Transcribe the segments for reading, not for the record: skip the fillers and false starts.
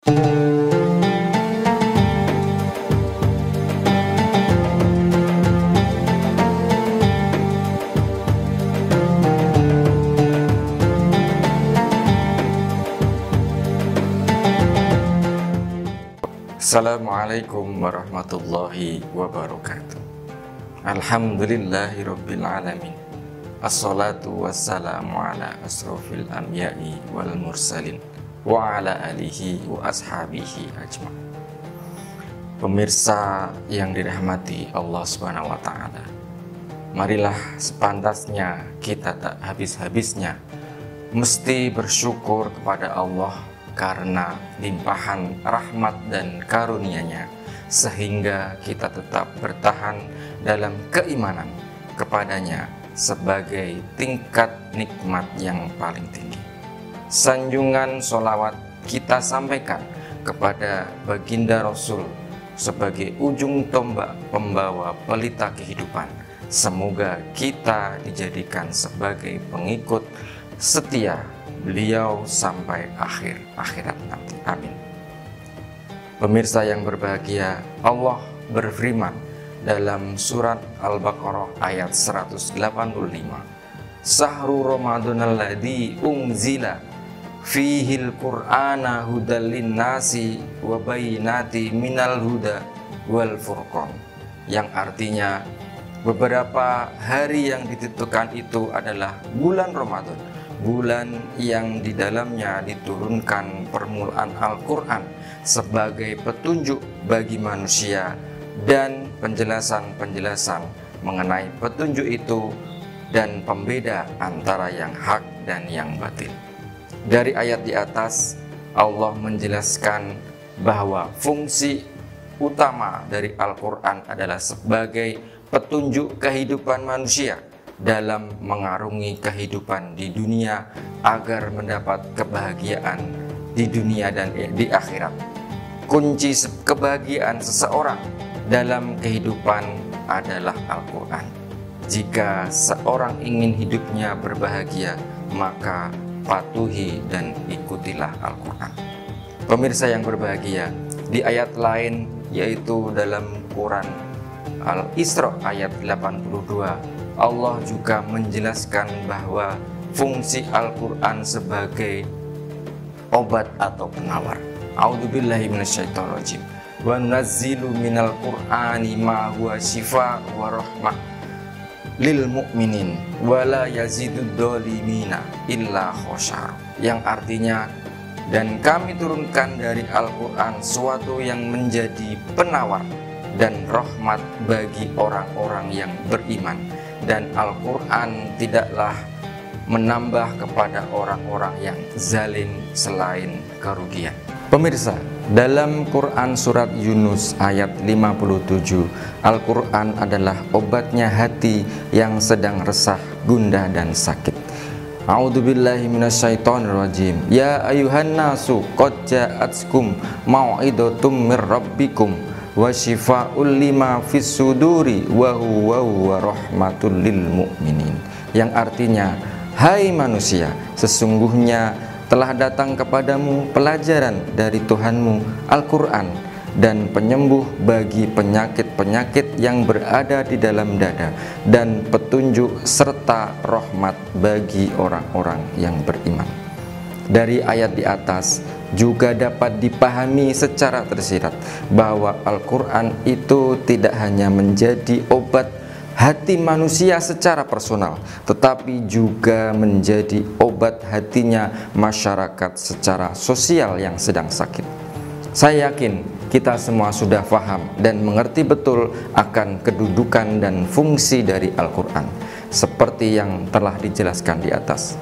Assalamualaikum warahmatullahi wabarakatuh. Alhamdulillahirabbil alamin. Assalatu wassalamu ala asrofil anbiya'i wal mursalin wa ala alihi wa ashabihi ajma'in. Pemirsa yang dirahmati Allah Subhanahu wa taala, marilah sepantasnya kita tak habis-habisnya mesti bersyukur kepada Allah karena limpahan rahmat dan karunia-Nya, sehingga kita tetap bertahan dalam keimanan kepadanya sebagai tingkat nikmat yang paling tinggi. Sanjungan sholawat kita sampaikan kepada baginda Rasul sebagai ujung tombak pembawa pelita kehidupan. Semoga kita dijadikan sebagai pengikut setia beliau sampai akhir akhirat nanti. Amin. Pemirsa yang berbahagia, Allah berfirman dalam surat Al-Baqarah ayat 185, Sahru Ramadanal ladzi unzila fihil Qur'ana hudal linnasi wa bayyinati minal huda wal furqan, yang artinya beberapa hari yang ditentukan itu adalah bulan Ramadan, bulan yang di dalamnya diturunkan permulaan Al-Quran sebagai petunjuk bagi manusia dan penjelasan-penjelasan mengenai petunjuk itu dan pembeda antara yang hak dan yang batil. Dari ayat di atas, Allah menjelaskan bahwa fungsi utama dari Al-Quran adalah sebagai petunjuk kehidupan manusia dalam mengarungi kehidupan di dunia agar mendapat kebahagiaan di dunia dan di akhirat. Kunci kebahagiaan seseorang dalam kehidupan adalah Al-Quran. Jika seorang ingin hidupnya berbahagia, maka patuhi dan ikutilah Al-Quran. Pemirsa yang berbahagia, di ayat lain yaitu dalam Quran Al-Isra ayat 82, Allah juga menjelaskan bahwa fungsi Al-Quran sebagai obat atau penawar. A'udzubillahi minasyaitonirrajim. Wa nunazzilu minal Qur'ani ma huwa syifaa wa rahmah lil mu'minin wa la yazidud dhalimina illa khosar. Yang artinya, dan kami turunkan dari Al-Quran suatu yang menjadi penawar dan rahmat bagi orang-orang yang beriman. Dan Al-Quran tidaklah menambah kepada orang-orang yang zalim selain kerugian. Pemirsa, dalam Quran surat Yunus ayat 57, Al-Quran adalah obatnya hati yang sedang resah, gundah dan sakit. A'udzubillahi minasyaitonirrajim. Ya ayuhan nasu qad ja'atkum mau'idatum mir rabbikum wa syifaa'ul lima fis suduri wa huwa rahmatul lil mu'minin. Yang artinya, hai manusia, sesungguhnya telah datang kepadamu pelajaran dari Tuhanmu Al-Quran dan penyembuh bagi penyakit-penyakit yang berada di dalam dada dan petunjuk serta rahmat bagi orang-orang yang beriman. Dari ayat di atas juga dapat dipahami secara tersirat bahwa Al-Quran itu tidak hanya menjadi obat hati manusia secara personal, tetapi juga menjadi obat hatinya masyarakat secara sosial yang sedang sakit. Saya yakin kita semua sudah paham dan mengerti betul akan kedudukan dan fungsi dari Al-Quran seperti yang telah dijelaskan di atas.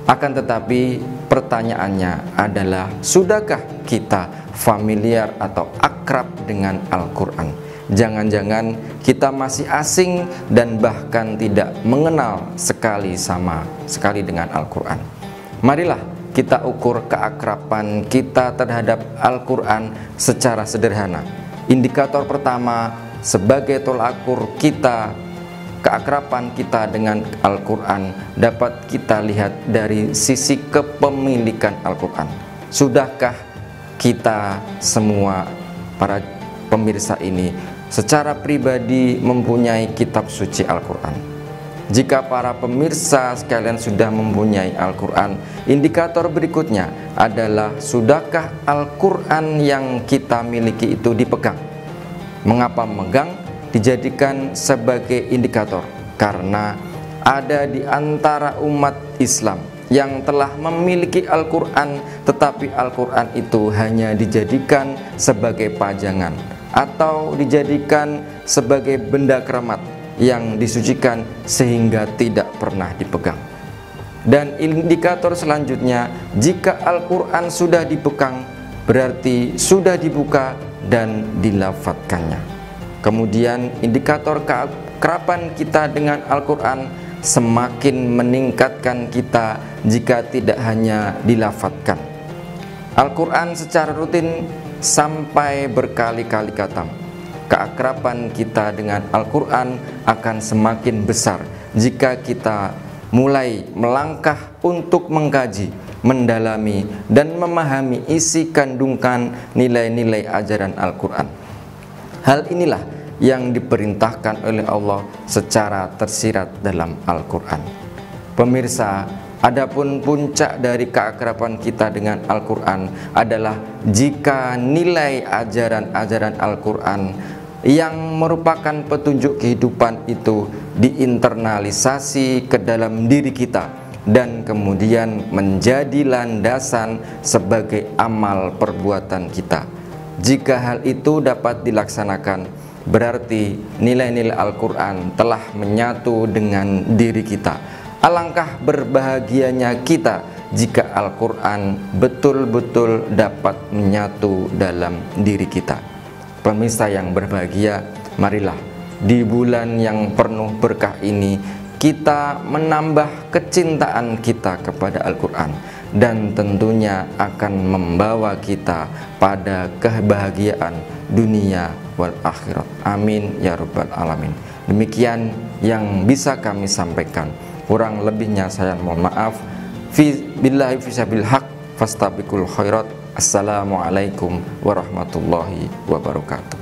Akan tetapi pertanyaannya adalah, sudahkah kita familiar atau akrab dengan Al-Quran? Jangan-jangan kita masih asing dan bahkan tidak mengenal sekali dengan Al-Quran. Marilah kita ukur keakraban kita terhadap Al-Quran secara sederhana. Indikator pertama sebagai tolak ukur kita, keakraban kita dengan Al-Quran, dapat kita lihat dari sisi kepemilikan Al-Quran. Sudahkah kita semua para pemirsa ini secara pribadi mempunyai kitab suci Al-Quran. Jika para pemirsa sekalian sudah mempunyai Al-Quran, indikator berikutnya adalah sudahkah Al-Quran yang kita miliki itu dipegang. Mengapa memegang? Dijadikan sebagai indikator karena ada di antara umat Islam yang telah memiliki Al-Quran, tetapi Al-Quran itu hanya dijadikan sebagai pajangan atau dijadikan sebagai benda keramat yang disucikan sehingga tidak pernah dipegang. Dan indikator selanjutnya, jika Al-Quran sudah dipegang, berarti sudah dibuka dan dilafadzkannya. Kemudian indikator keakraban kita dengan Al-Quran semakin meningkatkan kita jika tidak hanya dilafadzkan. Al-Quran secara rutin sampai berkali-kali khatam. Keakraban kita dengan Al-Quran akan semakin besar jika kita mulai melangkah untuk mengkaji, mendalami, dan memahami isi kandungan nilai-nilai ajaran Al-Quran. Hal inilah yang diperintahkan oleh Allah secara tersirat dalam Al-Quran. Pemirsa, adapun puncak dari keakraban kita dengan Al-Quran adalah jika nilai ajaran-ajaran Al-Quran yang merupakan petunjuk kehidupan itu diinternalisasi ke dalam diri kita dan kemudian menjadi landasan sebagai amal perbuatan kita. Jika hal itu dapat dilaksanakan, berarti nilai-nilai Al-Quran telah menyatu dengan diri kita. Alangkah berbahagianya kita jika Al-Quran betul-betul dapat menyatu dalam diri kita. Pemirsa yang berbahagia, marilah di bulan yang penuh berkah ini kita menambah kecintaan kita kepada Al-Quran, dan tentunya akan membawa kita pada kebahagiaan dunia wal akhirat. Amin ya rabbal alamin. Demikian yang bisa kami sampaikan. Kurang lebihnya saya mohon maaf. Billahi fisabil haq fastabiqul khairat. Assalamualaikum warahmatullahi wabarakatuh.